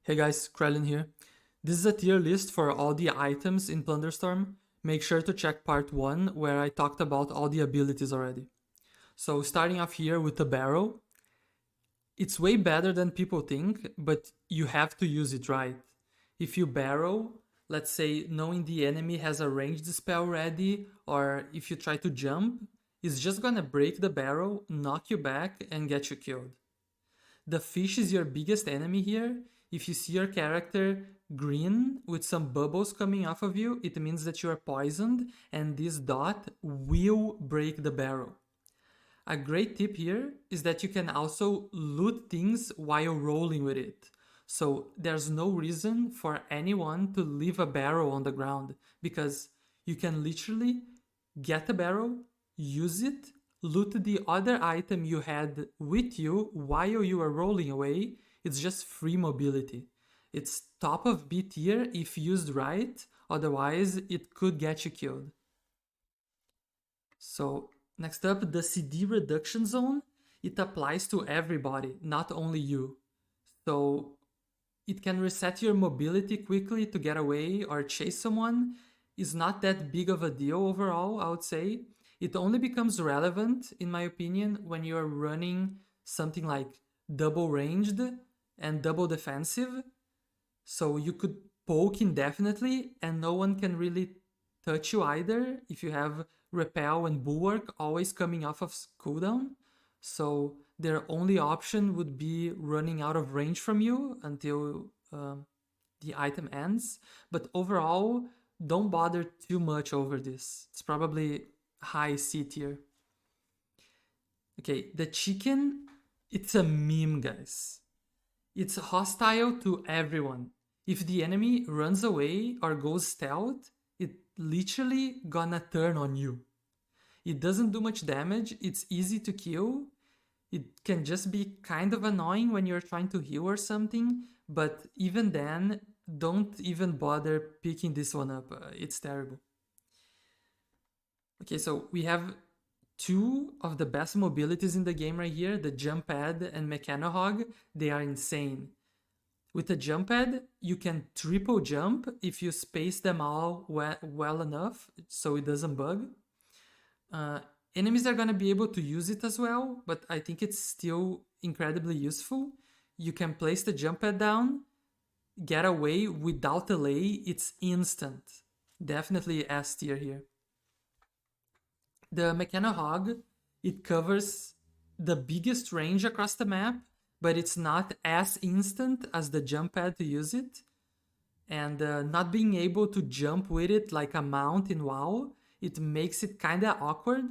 Hey guys, Krellian here. This is a tier list for all the items in Plunderstorm. Make sure to check part 1 where I talked about all the abilities already. So starting off here with the barrow. It's way better than people think, but you have to use it right. If you barrow, let's say knowing the enemy has a ranged spell ready, or if you try to jump, it's just gonna break the barrow, knock you back, and get you killed. The fish is your biggest enemy here. If you see your character green with some bubbles coming off of you, it means that you are poisoned, and this dot will break the barrel. A great tip here is that you can also loot things while rolling with it. So there's no reason for anyone to leave a barrel on the ground, because you can literally get a barrel, use it, loot the other item you had with you while you are rolling away. It's just free mobility. It's top of B tier if used right, otherwise it could get you killed. So next up, the CD reduction zone. It applies to everybody, not only you. So it can reset your mobility quickly to get away or chase someone. Is not that big of a deal overall, I would say. It only becomes relevant, in my opinion, when you're running something like double ranged and double defensive. So you could poke indefinitely and no one can really touch you either if you have repel and bulwark always coming off of cooldown. So their only option would be running out of range from you until the item ends. But overall, don't bother too much over this. It's probably high C tier. Okay, the chicken, it's a meme, guys. It's hostile to everyone. If the enemy runs away or goes stealth, it literally gonna turn on you. It doesn't do much damage, it's easy to kill. It can just be kind of annoying when you're trying to heal or something, but even then, don't even bother picking this one up. It's terrible. Okay, so we have two of the best mobilities in the game right here, the jump pad and Mechanohog. They are insane. With the jump pad, you can triple jump if you space them all well enough so it doesn't bug. Enemies are gonna be able to use it as well, but I think it's still incredibly useful. You can place the jump pad down, get away without delay, it's instant. Definitely S tier here. The Mechanohog, it covers the biggest range across the map, but it's not as instant as the jump pad to use it. And not being able to jump with it like a mount in WoW, it makes it kinda awkward.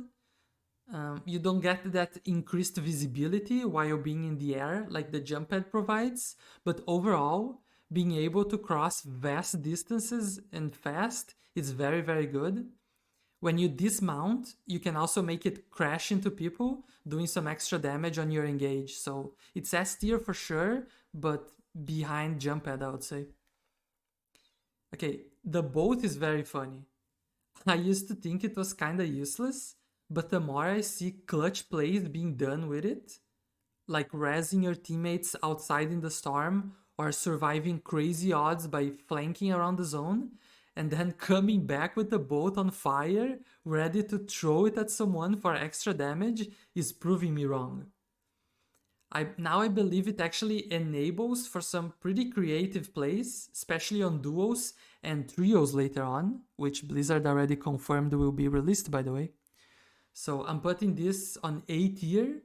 You don't get that increased visibility while being in the air like the jump pad provides, but overall, being able to cross vast distances and fast is very, very good. When you dismount, you can also make it crash into people, doing some extra damage on your engage. So it's S tier for sure, but behind jump pad, I would say. Okay, the boat is very funny. I used to think it was kinda useless, but the more I see clutch plays being done with it, like rezzing your teammates outside in the storm or surviving crazy odds by flanking around the zone, and then coming back with the boat on fire, ready to throw it at someone for extra damage, is proving me wrong. Now I believe it actually enables for some pretty creative plays, especially on duos and trios later on, which Blizzard already confirmed will be released, by the way. So I'm putting this on A tier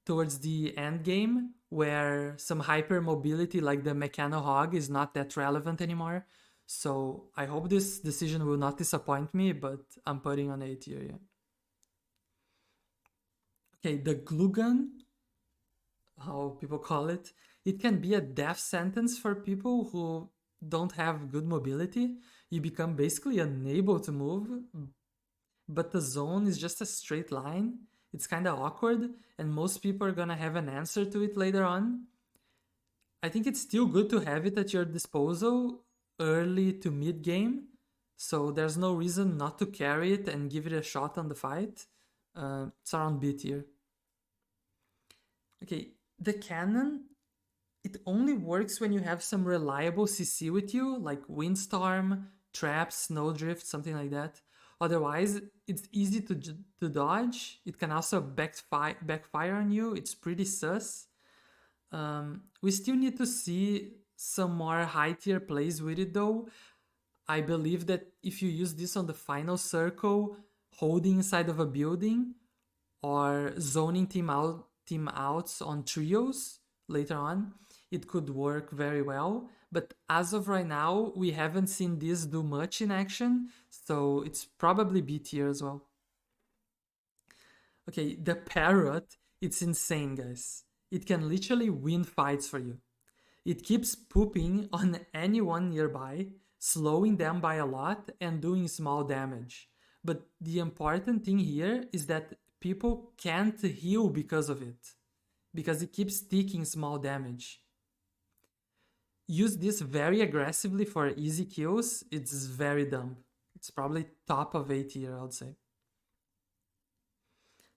towards the end game, where some hyper mobility like the Mechanohog is not that relevant anymore. So I hope this decision will not disappoint me, but I'm putting on A tier, yeah. Okay, the glue gun, how people call it, it can be a death sentence for people who don't have good mobility. You become basically unable to move, but the zone is just a straight line. It's kind of awkward, and most people are gonna have an answer to it later on. I think it's still good to have it at your disposal early to mid game, so there's no reason not to carry it and give it a shot on the fight. It's around B tier. Okay, the cannon, it only works when you have some reliable CC with you, like Windstorm, Trap, Snowdrift, something like that. Otherwise, it's easy to dodge. It can also backfire on you. It's pretty sus. We still need to see some more high tier plays with it though. I believe that if you use this on the final circle, holding inside of a building, or zoning team outs on trios later on, it could work very well. But as of right now, we haven't seen this do much in action, so it's probably B tier as well. Okay, the parrot, it's insane, guys. It can literally win fights for you. It keeps pooping on anyone nearby, slowing them by a lot and doing small damage. But the important thing here is that people can't heal because of it, because it keeps taking small damage. Use this very aggressively for easy kills. It's very dumb. It's probably top of A tier, I would say.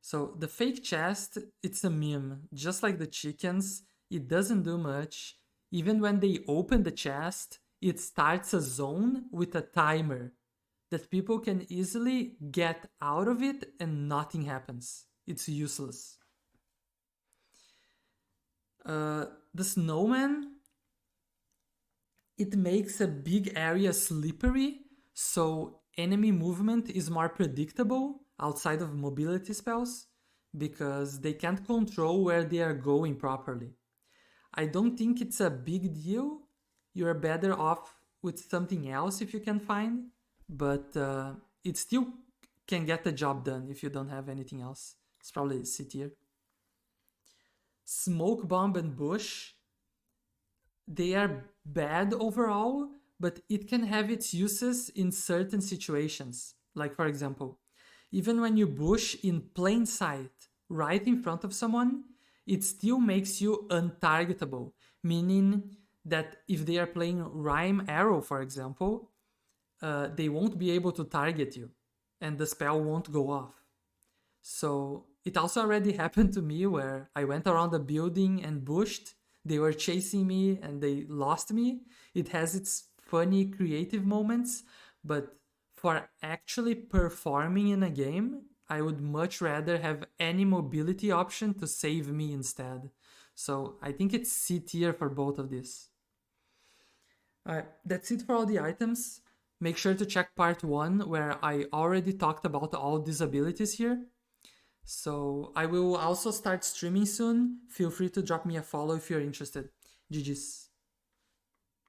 So the fake chest, it's a meme. Just like the chickens, it doesn't do much. Even when they open the chest, it starts a zone with a timer that people can easily get out of it and nothing happens. It's useless. The snowman, it makes a big area slippery, so enemy movement is more predictable outside of mobility spells because they can't control where they are going properly. I don't think it's a big deal. You're better off with something else if you can find, but it still can get the job done if you don't have anything else. It's probably C tier. Smoke bomb and bush, they are bad overall, but it can have its uses in certain situations. Like for example, even when you bush in plain sight, right in front of someone, it still makes you untargetable, meaning that if they are playing Rhyme Arrow, for example, they won't be able to target you and the spell won't go off. So it also already happened to me where I went around a building and bushed. They were chasing me and they lost me. It has its funny creative moments, but for actually performing in a game, I would much rather have any mobility option to save me instead. So I think it's C tier for both of these. Alright, that's it for all the items. Make sure to check part 1 where I already talked about all these abilities here. So I will also start streaming soon. Feel free to drop me a follow if you're interested. GG's.